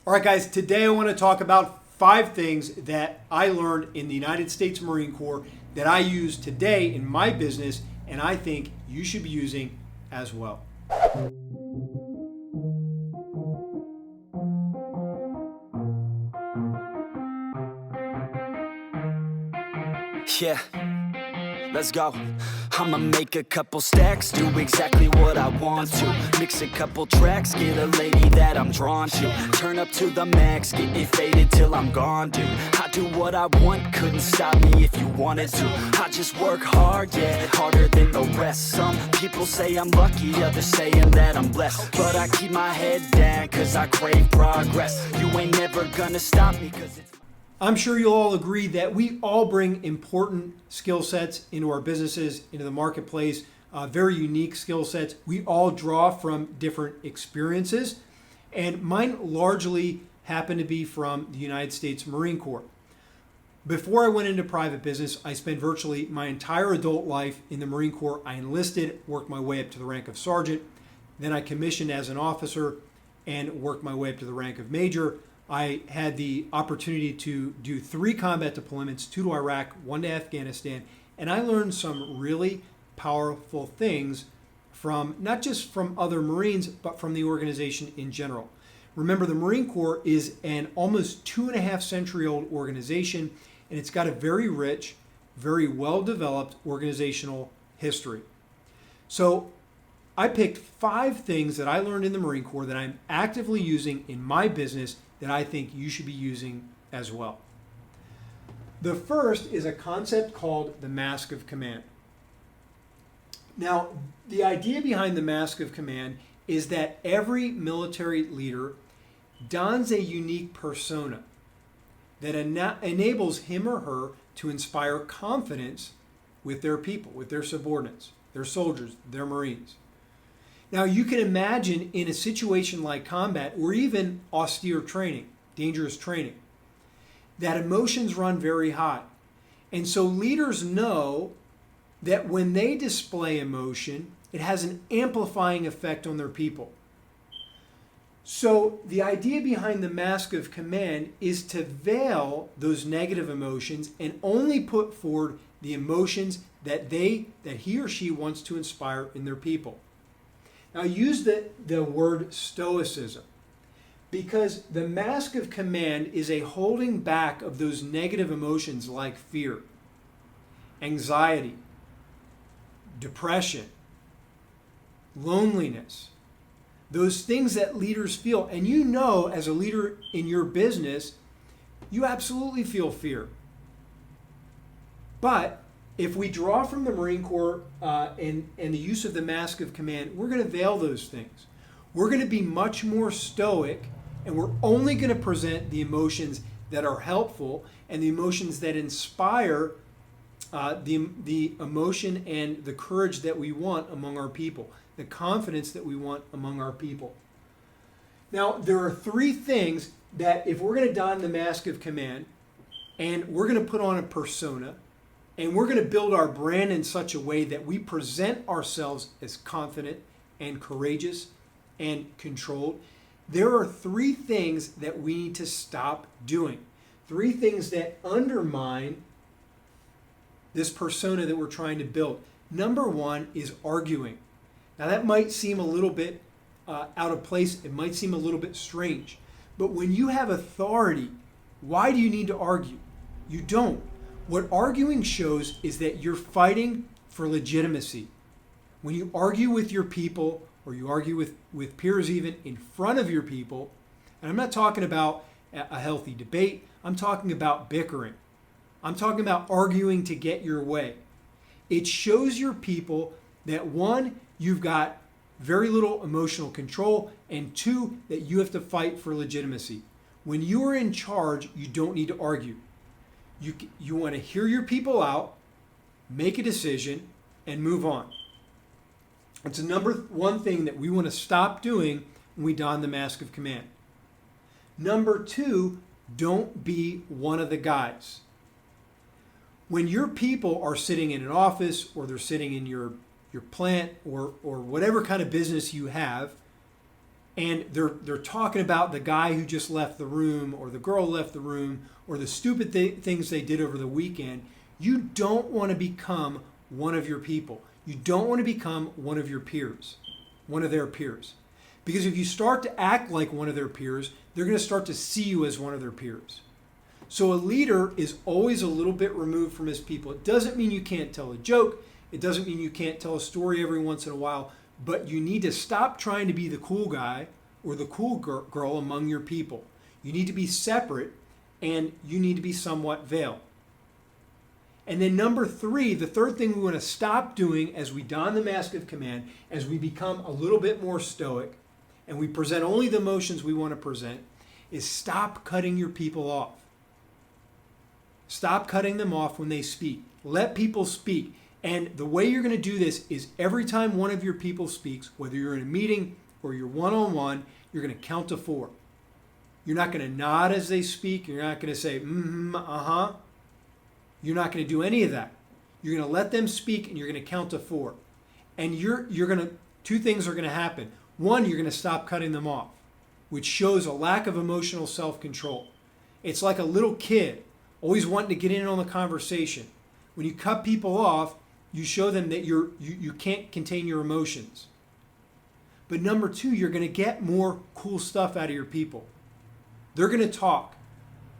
All right, guys, today I want to talk about 5 things that I learned in the United States Marine Corps that I use today in my business, and I think you should be using as well. Yeah, let's go. I'ma make a couple stacks, do exactly what I want to. Mix a couple tracks, get a lady that I'm drawn to. Turn up to the max, get me faded till I'm gone, dude. I do what I want, couldn't stop me if you wanted to. I just work hard, yeah, harder than the rest. Some people say I'm lucky, others saying that I'm blessed. But I keep my head down, cause I crave progress. You ain't never gonna stop me, cause it's... I'm sure you'll all agree that we all bring important skill sets into our businesses, into the marketplace, very unique skill sets. We all draw from different experiences, and mine largely happen to be from the United States Marine Corps. Before I went into private business, I spent virtually my entire adult life in the Marine Corps. I enlisted, worked my way up to the rank of sergeant, then I commissioned as an officer and worked my way up to the rank of major. I had the opportunity to do 3 combat deployments, 2 to Iraq, 1 to Afghanistan, and I learned some really powerful things from not just from other Marines, but from the organization in general. Remember, the Marine Corps is an almost 2.5 century old organization, and it's got a very rich, very well-developed organizational history. So I picked 5 things that I learned in the Marine Corps that I'm actively using in my business that I think you should be using as well. The first is a concept called the mask of command. Now, the idea behind the mask of command is that every military leader dons a unique persona that enables him or her to inspire confidence with their people, with their subordinates, their soldiers, their Marines. Now, you can imagine in a situation like combat or even austere training, dangerous training, that emotions run very high. And so leaders know that when they display emotion, it has an amplifying effect on their people. So the idea behind the mask of command is to veil those negative emotions and only put forward the emotions that he or she wants to inspire in their people. Now, I use the word stoicism because the mask of command is a holding back of those negative emotions like fear, anxiety, depression, loneliness, those things that leaders feel. And you know, as a leader in your business, you absolutely feel fear. But if we draw from the Marine Corps and the use of the mask of command, we're going to veil those things. We're going to be much more stoic, and we're only going to present the emotions that are helpful and the emotions that inspire the emotion and the courage that we want among our people, the confidence that we want among our people. Now, there are 3 things that if we're going to don the mask of command and we're going to put on a persona, and we're going to build our brand in such a way that we present ourselves as confident and courageous and controlled. There are 3 things that we need to stop doing. 3 things that undermine this persona that we're trying to build. Number 1 is arguing. Now that might seem a little bit out of place. It might seem a little bit strange. But when you have authority, why do you need to argue? You don't. What arguing shows is that you're fighting for legitimacy. When you argue with your people, or you argue with peers even in front of your people, and I'm not talking about a healthy debate, I'm talking about bickering. I'm talking about arguing to get your way. It shows your people that 1, you've got very little emotional control, and 2, that you have to fight for legitimacy. When you are in charge, you don't need to argue. You want to hear your people out, make a decision, and move on. It's the number 1 thing that we want to stop doing when we don the mask of command. Number 2, don't be one of the guys. When your people are sitting in an office or they're sitting in your plant or whatever kind of business you have, and they're talking about the guy who just left the room or the girl left the room or the stupid things they did over the weekend, you don't want to become one of your people. You don't want to become one of your peers, one of their peers. Because if you start to act like one of their peers, they're going to start to see you as one of their peers. So a leader is always a little bit removed from his people. It doesn't mean you can't tell a joke. It doesn't mean you can't tell a story every once in a while. But you need to stop trying to be the cool guy or the cool girl among your people. You need to be separate, and you need to be somewhat veiled. And then number 3, the third thing we want to stop doing as we don the mask of command, as we become a little bit more stoic, and we present only the emotions we want to present, is stop cutting your people off. Stop cutting them off when they speak. Let people speak. And the way you're going to do this is every time one of your people speaks, whether you're in a meeting or you're one-on-one, you're going to count to 4. You're not going to nod as they speak. You're not going to say, uh-huh. You're not going to do any of that. You're going to let them speak, and you're going to count to 4. And you're going to, 2 things are going to happen. 1, you're going to stop cutting them off, which shows a lack of emotional self-control. It's like a little kid always wanting to get in on the conversation. When you cut people off, you show them that you can't contain your emotions. But number 2, you're going to get more cool stuff out of your people. They're going to talk.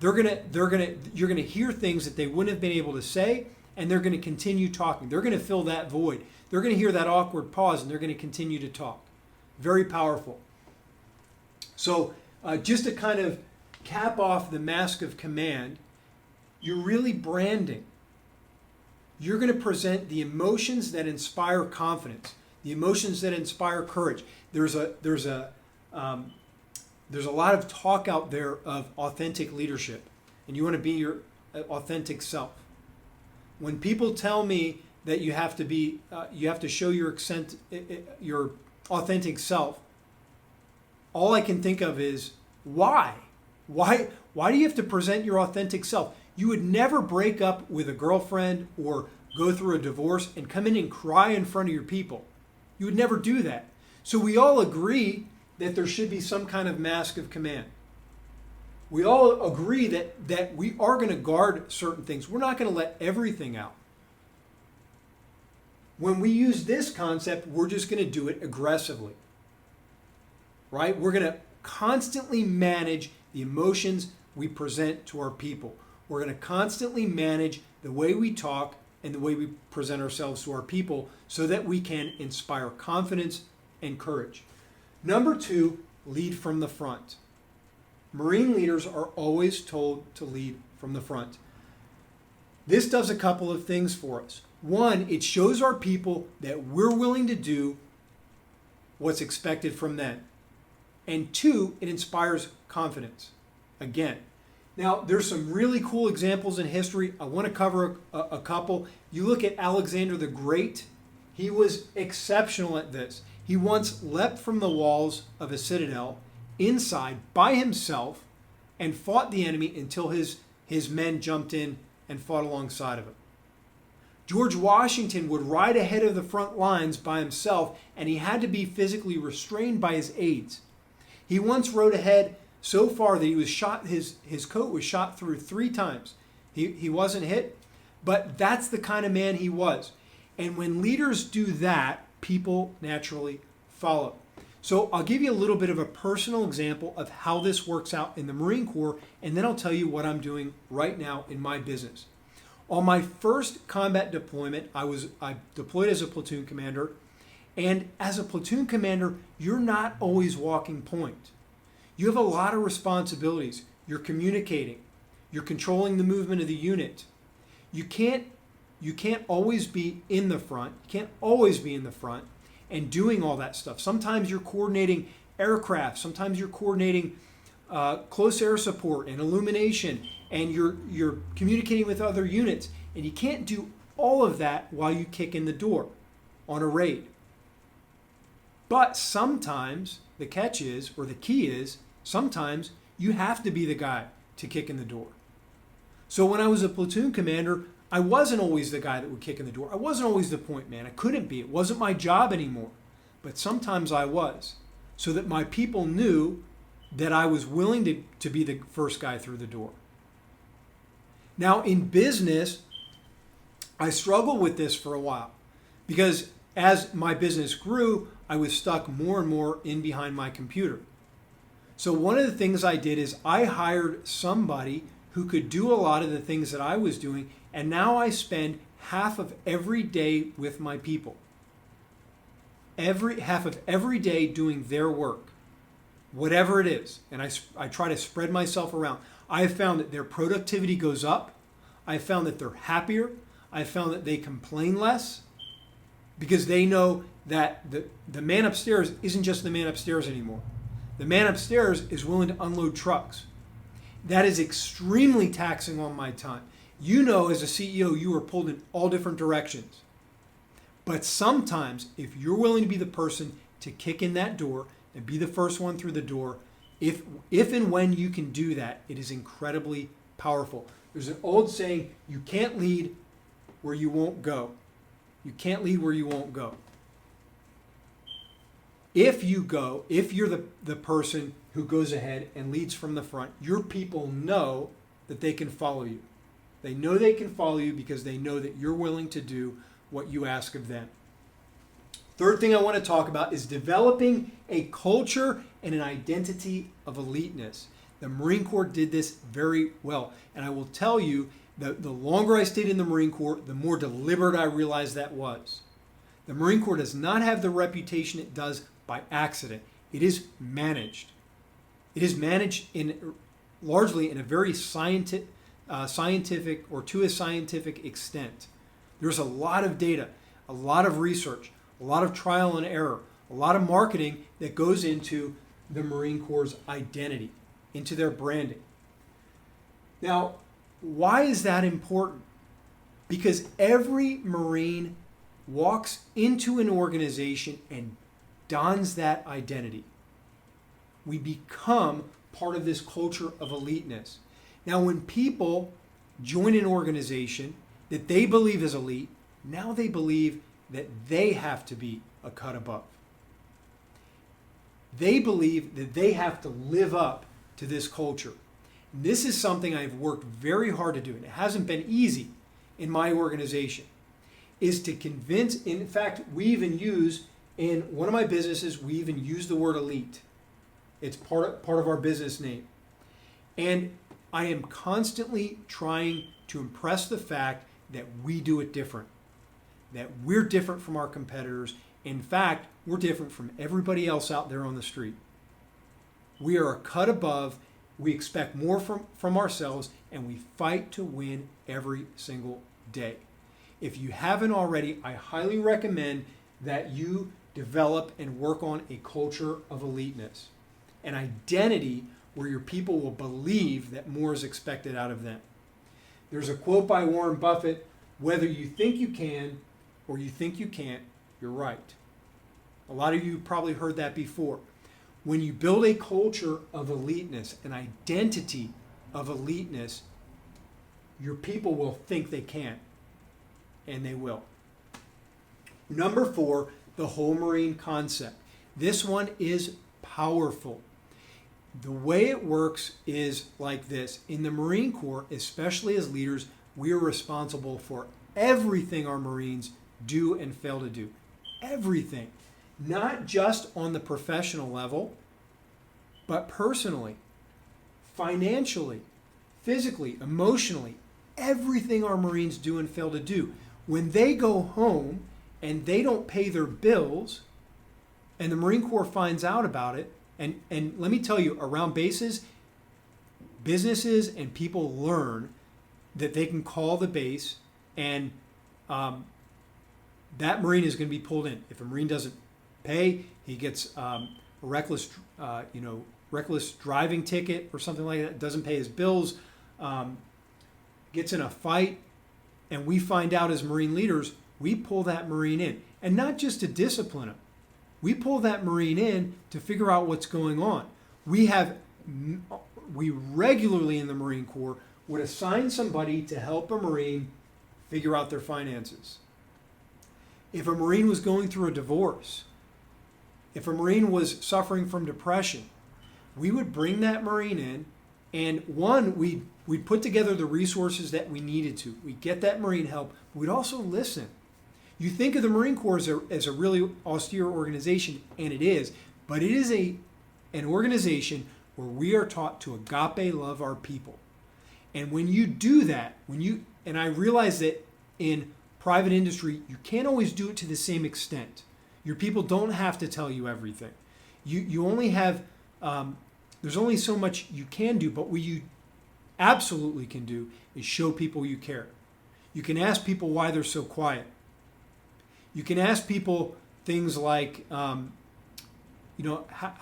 You're going to hear things that they wouldn't have been able to say, and they're going to continue talking. They're going to fill that void. They're going to hear that awkward pause, and they're going to continue to talk. Very powerful. So just to kind of cap off the mask of command, you're really branding. You're going to present the emotions that inspire confidence, the emotions that inspire courage. There's a lot of talk out there of authentic leadership, and you want to be your authentic self. When people tell me that you have to show your authentic self, all I can think of is why? Why do you have to present your authentic self? You would never break up with a girlfriend or go through a divorce and come in and cry in front of your people. You would never do that. So we all agree that there should be some kind of mask of command. We all agree that we are going to guard certain things. We're not going to let everything out. When we use this concept, we're just going to do it aggressively. Right? We're going to constantly manage the emotions we present to our people. We're going to constantly manage the way we talk and the way we present ourselves to our people so that we can inspire confidence and courage. Number 2, lead from the front. Marine leaders are always told to lead from the front. This does a couple of things for us. 1, it shows our people that we're willing to do what's expected from them. And 2, it inspires confidence. Again, now there's some really cool examples in history. I want to cover a couple. You look at Alexander the Great. He was exceptional at this. He once leapt from the walls of a citadel inside by himself and fought the enemy until his men jumped in and fought alongside of him. George Washington would ride ahead of the front lines by himself, and he had to be physically restrained by his aides. He once rode ahead so far that he was shot. His coat was shot through 3 times. He wasn't hit, but that's the kind of man he was. And when leaders do that, people naturally follow. So I'll give you a little bit of a personal example of how this works out in the Marine Corps, and then I'll tell you what I'm doing right now in my business. On my first combat deployment, I deployed as a platoon commander, and as a platoon commander, you're not always walking point. You have a lot of responsibilities. You're communicating. You're controlling the movement of the unit. You can't always be in the front. You can't always be in the front and doing all that stuff. Sometimes you're coordinating aircraft. Sometimes you're coordinating close air support and illumination, and you're communicating with other units. And you can't do all of that while you kick in the door on a raid. But sometimes the catch is, or the key is, sometimes you have to be the guy to kick in the door. So when I was a platoon commander, I wasn't always the guy that would kick in the door. I wasn't always the point man. I couldn't be. It wasn't my job anymore. But sometimes I was. so that my people knew that I was willing to be the first guy through the door. Now, in business, I struggled with this for a while because as my business grew, I was stuck more and more in behind my computer. So one of the things I did is I hired somebody who could do a lot of the things that I was doing, and now I spend half of every day with my people. Half of every day doing their work, whatever it is. And I try to spread myself around. I have found that their productivity goes up. I have found that they're happier. I have found that they complain less because they know that the man upstairs isn't just the man upstairs anymore. The man upstairs is willing to unload trucks. That is extremely taxing on my time. You know, as a CEO, you are pulled in all different directions. But sometimes, if you're willing to be the person to kick in that door and be the first one through the door, if and when you can do that, it is incredibly powerful. There's an old saying, you can't lead where you won't go. You can't lead where you won't go. If you're the person who goes ahead and leads from the front, your people know that they can follow you. They know they can follow you because they know that you're willing to do what you ask of them. Third thing I want to talk about is developing a culture and an identity of eliteness. The Marine Corps did this very well. And I will tell you that the longer I stayed in the Marine Corps, the more deliberate I realized that was. The Marine Corps does not have the reputation it does by accident. It is managed. It is managed largely in a very scientific or to a scientific extent. There's a lot of data, a lot of research, a lot of trial and error, a lot of marketing that goes into the Marine Corps' identity, into their branding. Now, why is that important? Because every Marine walks into an organization and dons that identity. We become part of this culture of eliteness. Now, when people join an organization that they believe is elite, now they believe that they have to be a cut above. They believe that they have to live up to this culture. And this is something I've worked very hard to do, and it hasn't been easy in my organization, is to convince, in fact, we even use, in one of my businesses, we even use the word elite. It's part of our business name. And I am constantly trying to impress the fact that we do it different, that we're different from our competitors. In fact, we're different from everybody else out there on the street. We are a cut above, we expect more from ourselves, and we fight to win every single day. If you haven't already, I highly recommend that you develop and work on a culture of eliteness, an identity where your people will believe that more is expected out of them. There's a quote by Warren Buffett, whether you think you can or you think you can't, you're right. A lot of you probably heard that before. When you build a culture of eliteness, an identity of eliteness, your people will think they can, and they will. Number 4, the whole Marine concept. This one is powerful. The way it works is like this. In the Marine Corps, especially as leaders, we are responsible for everything our Marines do and fail to do. Everything. Not just on the professional level, but personally, financially, physically, emotionally, everything our Marines do and fail to do. When they go home and they don't pay their bills, and the Marine Corps finds out about it, and let me tell you, around bases, businesses and people learn that they can call the base and that Marine is going to be pulled in. If a Marine doesn't pay, he gets a reckless driving ticket or something like that, doesn't pay his bills, gets in a fight, and we find out as Marine leaders, we pull that Marine in. And not just to discipline him. We pull that Marine in to figure out what's going on. We regularly in the Marine Corps would assign somebody to help a Marine figure out their finances. If a Marine was going through a divorce, If a Marine was suffering from depression, we would bring that Marine in, and we'd put together the resources that we needed to. We'd get that Marine help. We'd also listen. You think of the Marine Corps as a really austere organization, and it is, but it is an organization where we are taught to agape love our people. And when you do that, and I realize that in private industry, you can't always do it to the same extent. Your people don't have to tell you everything. You only have, there's only so much you can do, but what you absolutely can do is show people you care. You can ask people why they're so quiet. You can ask people things like, how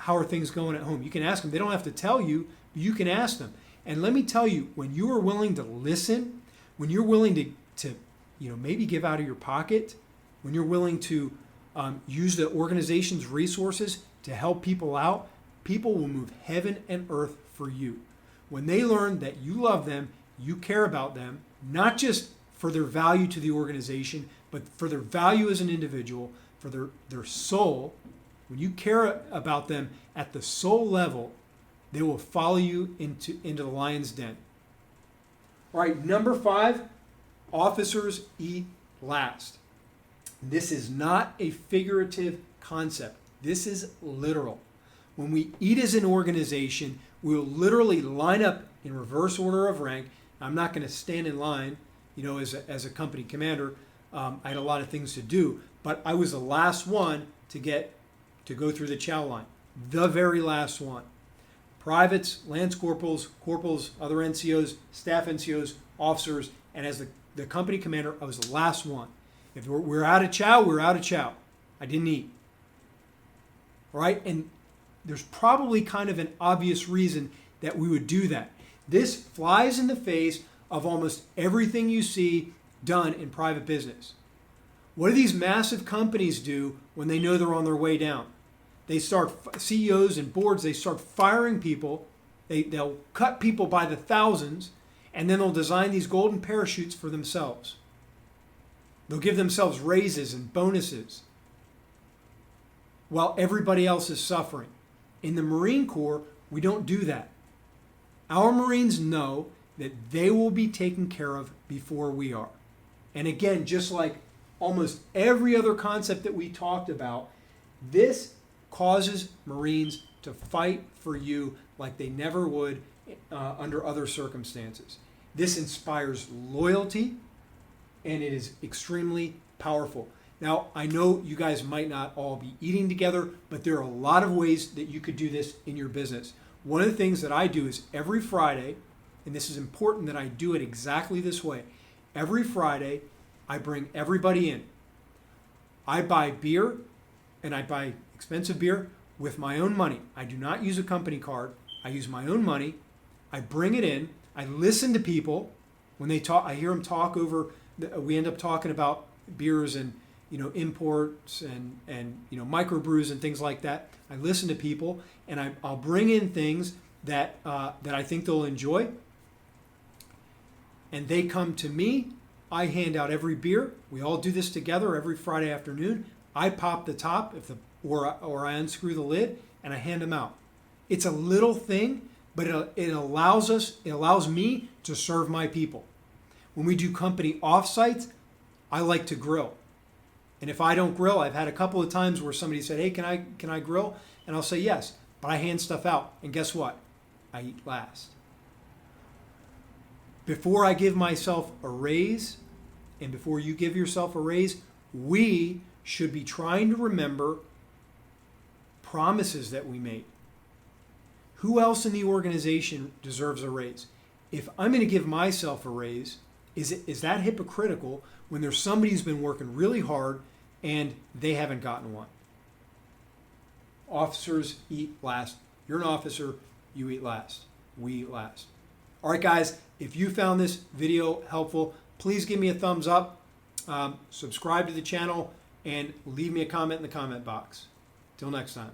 are things going at home? You can ask them. They don't have to tell you, but you can ask them. And let me tell you, when you are willing to listen, when you're willing to maybe give out of your pocket, when you're willing to use the organization's resources to help people out, people will move heaven and earth for you. When they learn that you love them, you care about them, not just for their value to the organization, but for their value as an individual, for their soul. When you care about them at the soul level, they will follow you into the lion's den. All right, number 5, officers eat last. This is not a figurative concept. This is literal. When we eat as an organization, we'll literally line up in reverse order of rank. I'm not going to stand in line, as a company commander. I had a lot of things to do, but I was the last one to go through the chow line. The very last one. Privates, lance corporals, other NCOs, staff NCOs, officers, and as the company commander, I was the last one. If we're out of chow, we're out of chow. I didn't eat. All right? And there's probably kind of an obvious reason that we would do that. This flies in the face of almost everything you see done in private business. What do these massive companies do when they know they're on their way down? They start, CEOs and boards, they start firing people. They'll cut people by the thousands, and then they'll design these golden parachutes for themselves. They'll give themselves raises and bonuses while everybody else is suffering. In the Marine Corps, we don't do that. Our Marines know that they will be taken care of before we are. And again, just like almost every other concept that we talked about, this causes Marines to fight for you like they never would under other circumstances. This inspires loyalty, and it is extremely powerful. Now, I know you guys might not all be eating together, but there are a lot of ways that you could do this in your business. One of the things that I do is every Friday, and this is important that I do it exactly this way, every Friday I bring everybody in. I buy beer, and I buy expensive beer with my own money. I do not use a company card. I use my own money. I bring it in. I listen to people. When they talk, I hear them talk over, we end up talking about beers and imports and microbrews and things like that. I listen to people, and I'll bring in things that I think they'll enjoy. And they come to me. I hand out every beer. We all do this together every Friday afternoon. I pop the top or I unscrew the lid, and I hand them out. It's a little thing, but it allows me to serve my people. When we do company offsites, I like to grill. And if I don't grill, I've had a couple of times where somebody said, "Hey, can I grill?" And I'll say yes, but I hand stuff out. And guess what? I eat last. Before I give myself a raise, and before you give yourself a raise, we should be trying to remember promises that we made. Who else in the organization deserves a raise? If I'm going to give myself a raise, is that hypocritical when there's somebody who's been working really hard and they haven't gotten one? Officers eat last. You're an officer, you eat last. We eat last. All right, guys, if you found this video helpful, please give me a thumbs up, subscribe to the channel, and leave me a comment in the comment box. Till next time.